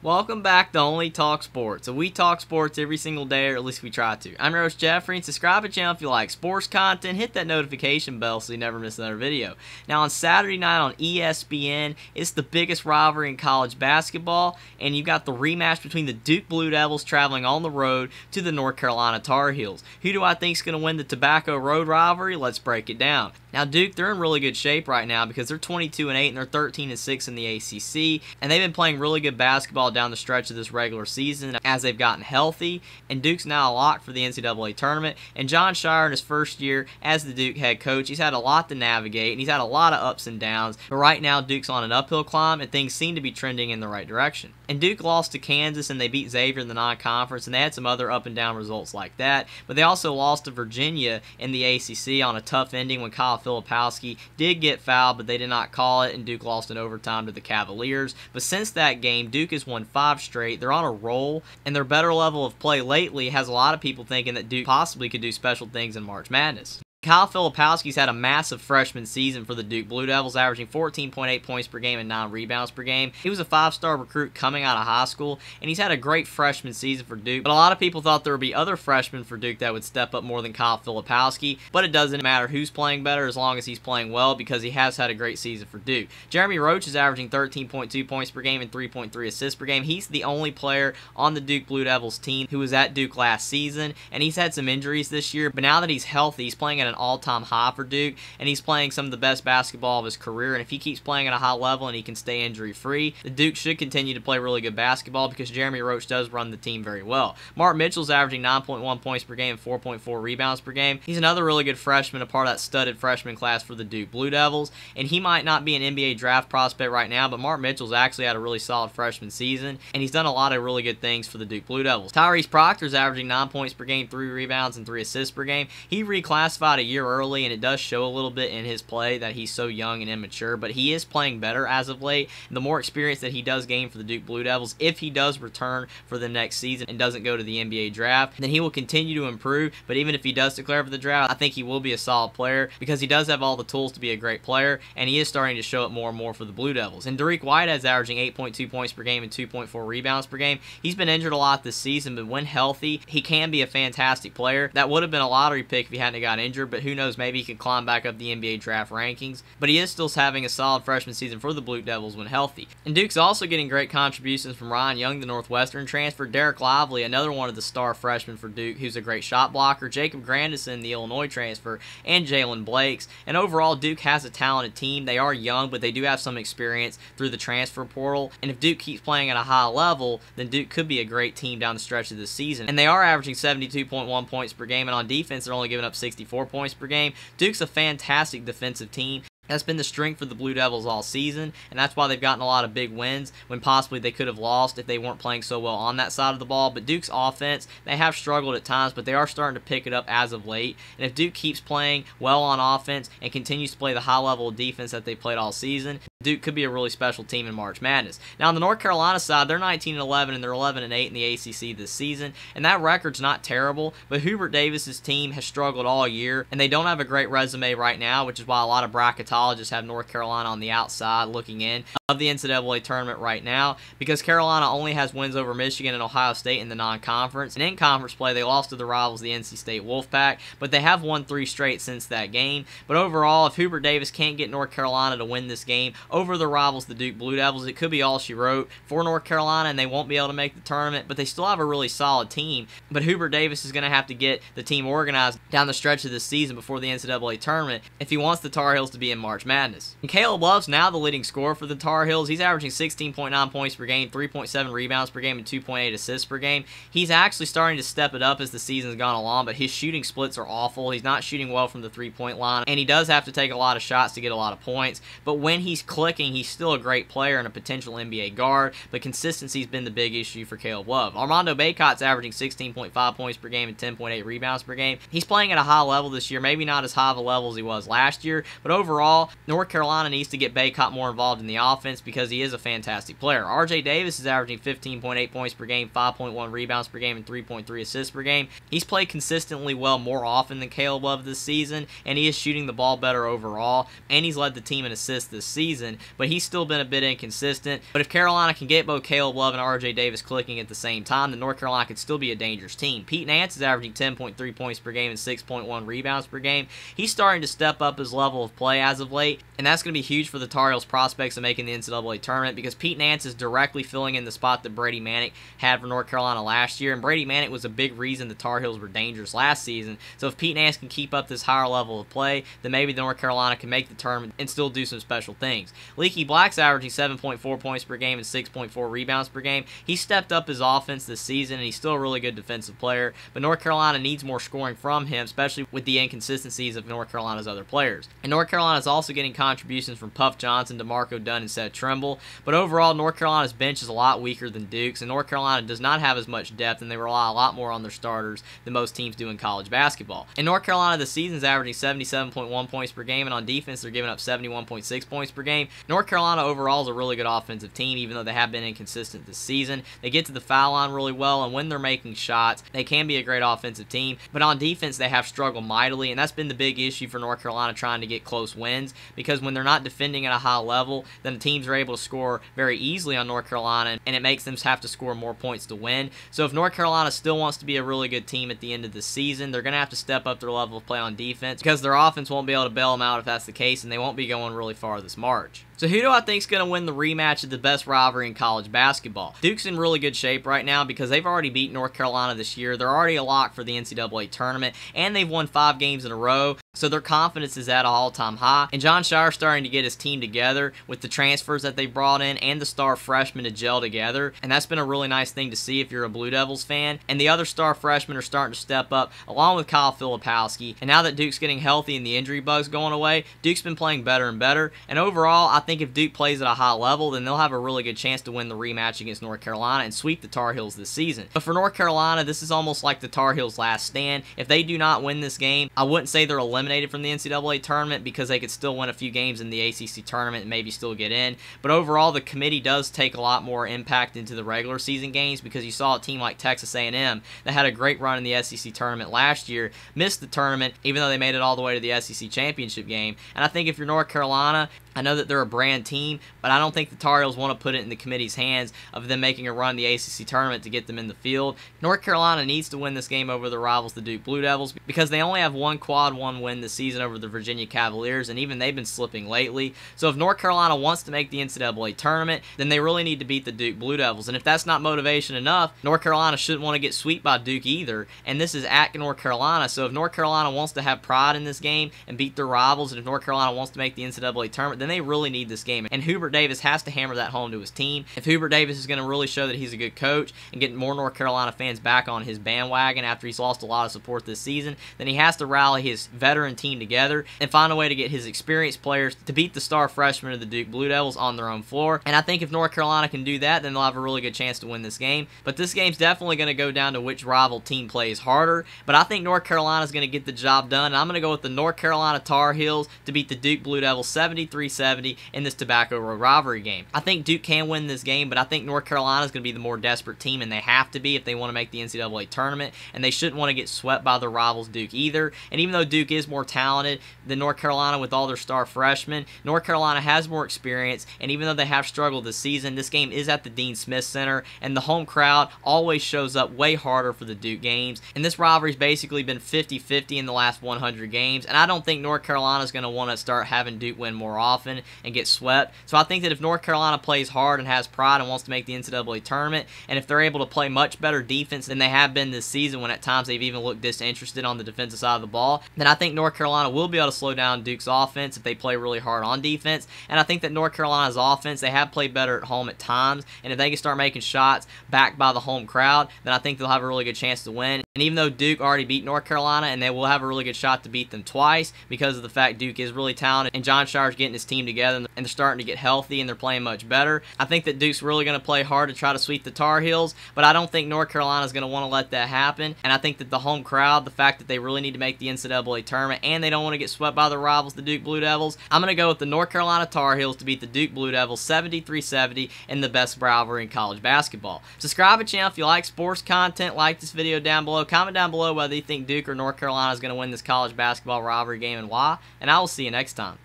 Welcome back to Only Talk Sports. So we talk sports every single day, or at least we try to. I'm your host Jeffrey, and subscribe to the channel if you like sports content. Hit that notification bell so you never miss another video. Now on Saturday night on ESPN, it's the biggest rivalry in college basketball, and you've got the rematch between the Duke Blue Devils traveling on the road to the North Carolina Tar Heels. Who do I think is going to win the Tobacco Road rivalry? Let's break it down. Now Duke, they're in really good shape right now because they're 22-8 and they're 13-6 in the ACC, and they've been playing really good basketball down the stretch of this regular season as they've gotten healthy, and Duke's now a lock for the NCAA tournament. And Jon Scheyer in his first year as the Duke head coach, he's had a lot to navigate and he's had a lot of ups and downs, but right now Duke's on an uphill climb and things seem to be trending in the right direction. And Duke lost to Kansas and they beat Xavier in the non-conference, and they had some other up and down results like that, but they also lost to Virginia in the ACC on a tough ending when Kyle Filipowski did get fouled, but they did not call it, and Duke lost in overtime to the Cavaliers. But since that game, Duke has won 5 straight. They're on a roll, and their better level of play lately has a lot of people thinking that Duke possibly could do special things in March Madness. Kyle Filipowski's had a massive freshman season for the Duke Blue Devils, averaging 14.8 points per game and 9 rebounds per game. He was a 5-star recruit coming out of high school, and he's had a great freshman season for Duke. But a lot of people thought there would be other freshmen for Duke that would step up more than Kyle Filipowski, but it doesn't matter who's playing better as long as he's playing well, because he has had a great season for Duke. Jeremy Roach is averaging 13.2 points per game and 3.3 assists per game. He's the only player on the Duke Blue Devils team who was at Duke last season, and he's had some injuries this year, but now that he's healthy, he's playing at an all-time high for Duke, and he's playing some of the best basketball of his career. And if he keeps playing at a high level and he can stay injury-free, the Duke should continue to play really good basketball because Jeremy Roach does run the team very well. Mark Mitchell's averaging 9.1 points per game and 4.4 rebounds per game. He's another really good freshman, a part of that studded freshman class for the Duke Blue Devils, and he might not be an NBA draft prospect right now, but Mark Mitchell's actually had a really solid freshman season, and he's done a lot of really good things for the Duke Blue Devils. Tyrese Proctor's averaging 9 points per game, 3 rebounds, and 3 assists per game. He reclassified a year early, and it does show a little bit in his play that he's so young and immature, but he is playing better as of late. The more experience that he does gain for the Duke Blue Devils, if he does return for the next season and doesn't go to the NBA draft, then he will continue to improve. But even if he does declare for the draft, I think he will be a solid player because he does have all the tools to be a great player, and he is starting to show it more and more for the Blue Devils. And Dariq Whitehead's averaging 8.2 points per game and 2.4 rebounds per game. He's been injured a lot this season, but when healthy, he can be a fantastic player. That would have been a lottery pick if he hadn't got injured, but who knows, maybe he can climb back up the NBA draft rankings. But he is still having a solid freshman season for the Blue Devils when healthy. And Duke's also getting great contributions from Ryan Young, the Northwestern transfer, Derek Lively, another one of the star freshmen for Duke, who's a great shot blocker, Jacob Grandison, the Illinois transfer, and Jalen Blakes. And overall, Duke has a talented team. They are young, but they do have some experience through the transfer portal. And if Duke keeps playing at a high level, then Duke could be a great team down the stretch of this season. And they are averaging 72.1 points per game, and on defense, they're only giving up 64 points per game. Duke's a fantastic defensive team. That's been the strength for the Blue Devils all season, and that's why they've gotten a lot of big wins when possibly they could have lost if they weren't playing so well on that side of the ball. But Duke's offense, they have struggled at times, but they are starting to pick it up as of late. And if Duke keeps playing well on offense and continues to play the high level of defense that they played all season, Duke could be a really special team in March Madness. Now on the North Carolina side, they're 19-11 and they're 11-8 in the ACC this season, and that record's not terrible, but Hubert Davis's team has struggled all year, and they don't have a great resume right now, which is why a lot of bracketologists have North Carolina on the outside looking in of the NCAA tournament right now, because Carolina only has wins over Michigan and Ohio State in the non-conference, and in conference play they lost to the rivals, the NC State Wolfpack, but they have won 3 straight since that game. But overall, if Hubert Davis can't get North Carolina to win this game over the rivals, the Duke Blue Devils, it could be all she wrote for North Carolina, and they won't be able to make the tournament, but they still have a really solid team. But Hubert Davis is going to have to get the team organized down the stretch of this season before the NCAA tournament if he wants the Tar Heels to be in March Madness. And Caleb Love's now the leading scorer for the Tar Heels. He's averaging 16.9 points per game, 3.7 rebounds per game, and 2.8 assists per game. He's actually starting to step it up as the season's gone along, but his shooting splits are awful. He's not shooting well from the three-point line, and he does have to take a lot of shots to get a lot of points. But when he's clicking, he's still a great player and a potential NBA guard, but consistency's been the big issue for Caleb Love. Armando Bacot's averaging 16.5 points per game and 10.8 rebounds per game. He's playing at a high level this year, maybe not as high of a level as he was last year, but overall, North Carolina needs to get Bacot more involved in the offense because he is a fantastic player. RJ Davis is averaging 15.8 points per game, 5.1 rebounds per game, and 3.3 assists per game. He's played consistently well more often than Caleb Love this season, and he is shooting the ball better overall, and he's led the team in assists this season. season, but he's still been a bit inconsistent. But if Carolina can get both Caleb Love and RJ Davis clicking at the same time, then North Carolina could still be a dangerous team. Pete Nance is averaging 10.3 points per game and 6.1 rebounds per game. He's starting to step up his level of play as of late, and that's going to be huge for the Tar Heels' prospects of making the NCAA tournament, because Pete Nance is directly filling in the spot that Brady Manek had for North Carolina last year, and Brady Manek was a big reason the Tar Heels were dangerous last season. So if Pete Nance can keep up this higher level of play, then maybe North Carolina can make the tournament and still do some special things. Leaky Black's averaging 7.4 points per game and 6.4 rebounds per game. He stepped up his offense this season, and he's still a really good defensive player, but North Carolina needs more scoring from him, especially with the inconsistencies of North Carolina's other players. And North Carolina is also getting contributions from Puff Johnson, DeMarco Dunn, and Seth Trimble, but overall North Carolina's bench is a lot weaker than Duke's, and North Carolina does not have as much depth, and they rely a lot more on their starters than most teams do in college basketball. In North Carolina, this season's averaging 77.1 points per game, and on defense they're giving up 71.6 points per game. North Carolina overall is a really good offensive team, even though they have been inconsistent this season. They get to the foul line really well, and when they're making shots, they can be a great offensive team, but on defense they have struggled mightily, and that's been the big issue for North Carolina trying to get close wins, because when they're not defending at a high level, then the teams are able to score very easily on North Carolina, and it makes them have to score more points to win. So if North Carolina still wants to be a really good team at the end of the season, they're going to have to step up their level of play on defense, because their offense won't be able to bail them out if that's the case, and they won't be going really far this March. So who do I think is going to win the rematch of the best rivalry in college basketball? Duke's in really good shape right now because they've already beat North Carolina this year. They're already a lock for the NCAA tournament, and they've won 5 games in a row, so their confidence is at an all-time high. And Jon Scheyer's starting to get his team together with the transfers that they brought in and the star freshmen to gel together, and that's been a really nice thing to see if you're a Blue Devils fan. And the other star freshmen are starting to step up, along with Kyle Filipowski. And now that Duke's getting healthy and the injury bug's going away, Duke's been playing better and better. And overall, I think if Duke plays at a high level, then they'll have a really good chance to win the rematch against North Carolina and sweep the Tar Heels this season. But for North Carolina, this is almost like the Tar Heels' last stand. If they do not win this game, I wouldn't say they're eliminated from the NCAA tournament, because they could still win a few games in the ACC tournament and maybe still get in. But overall, the committee does take a lot more impact into the regular season games, because you saw a team like Texas A&M that had a great run in the SEC tournament last year missed the tournament, even though they made it all the way to the SEC championship game. And I think if you're North Carolina, I know that they're a brand team, but I don't think the Tar Heels want to put it in the committee's hands of them making a run in the ACC tournament to get them in the field. North Carolina needs to win this game over their rivals, the Duke Blue Devils, because they only have one quad one win this season over the Virginia Cavaliers, and even they've been slipping lately. So if North Carolina wants to make the NCAA tournament, then they really need to beat the Duke Blue Devils. And if that's not motivation enough, North Carolina shouldn't want to get swept by Duke either. And this is at North Carolina, so if North Carolina wants to have pride in this game and beat their rivals, and if North Carolina wants to make the NCAA tournament, then they really need this game. And Hubert Davis has to hammer that home to his team. If Hubert Davis is going to really show that he's a good coach and get more North Carolina fans back on his bandwagon after he's lost a lot of support this season, then he has to rally his veteran team together and find a way to get his experienced players to beat the star freshmen of the Duke Blue Devils on their own floor. And I think if North Carolina can do that, then they'll have a really good chance to win this game. But this game's definitely going to go down to which rival team plays harder. But I think North Carolina's going to get the job done, and I'm going to go with the North Carolina Tar Heels to beat the Duke Blue Devils 73-70 in this Tobacco Road rivalry game. I think Duke can win this game, but I think North Carolina is going to be the more desperate team, and they have to be if they want to make the NCAA tournament, and they shouldn't want to get swept by their rivals Duke either. And even though Duke is more talented than North Carolina with all their star freshmen, North Carolina has more experience, and even though they have struggled this season, this game is at the Dean Smith Center, and the home crowd always shows up way harder for the Duke games, and this rivalry's basically been 50-50 in the last 100 games, and I don't think North Carolina is going to want to start having Duke win more often and get swept. So I think that if North Carolina plays hard and has pride and wants to make the NCAA tournament, and if they're able to play much better defense than they have been this season, when at times they've even looked disinterested on the defensive side of the ball, then I think North Carolina will be able to slow down Duke's offense if they play really hard on defense. And I think that North Carolina's offense, they have played better at home at times, and if they can start making shots backed by the home crowd, then I think they'll have a really good chance to win. And even though Duke already beat North Carolina, and they will have a really good shot to beat them twice because of the fact Duke is really talented and Jon Scheyer's getting his team together and they're starting to get healthy and they're playing much better, I think that Duke's really going to play hard to try to sweep the Tar Heels, but I don't think North Carolina's going to want to let that happen. And I think that the home crowd, the fact that they really need to make the NCAA tournament and they don't want to get swept by their rivals, the Duke Blue Devils, I'm going to go with the North Carolina Tar Heels to beat the Duke Blue Devils 73-70 in the best rivalry in college basketball. Subscribe to the channel if you like sports content. Like this video down below. Comment down below whether you think Duke or North Carolina is going to win this college basketball rivalry game and why. And I will see you next time.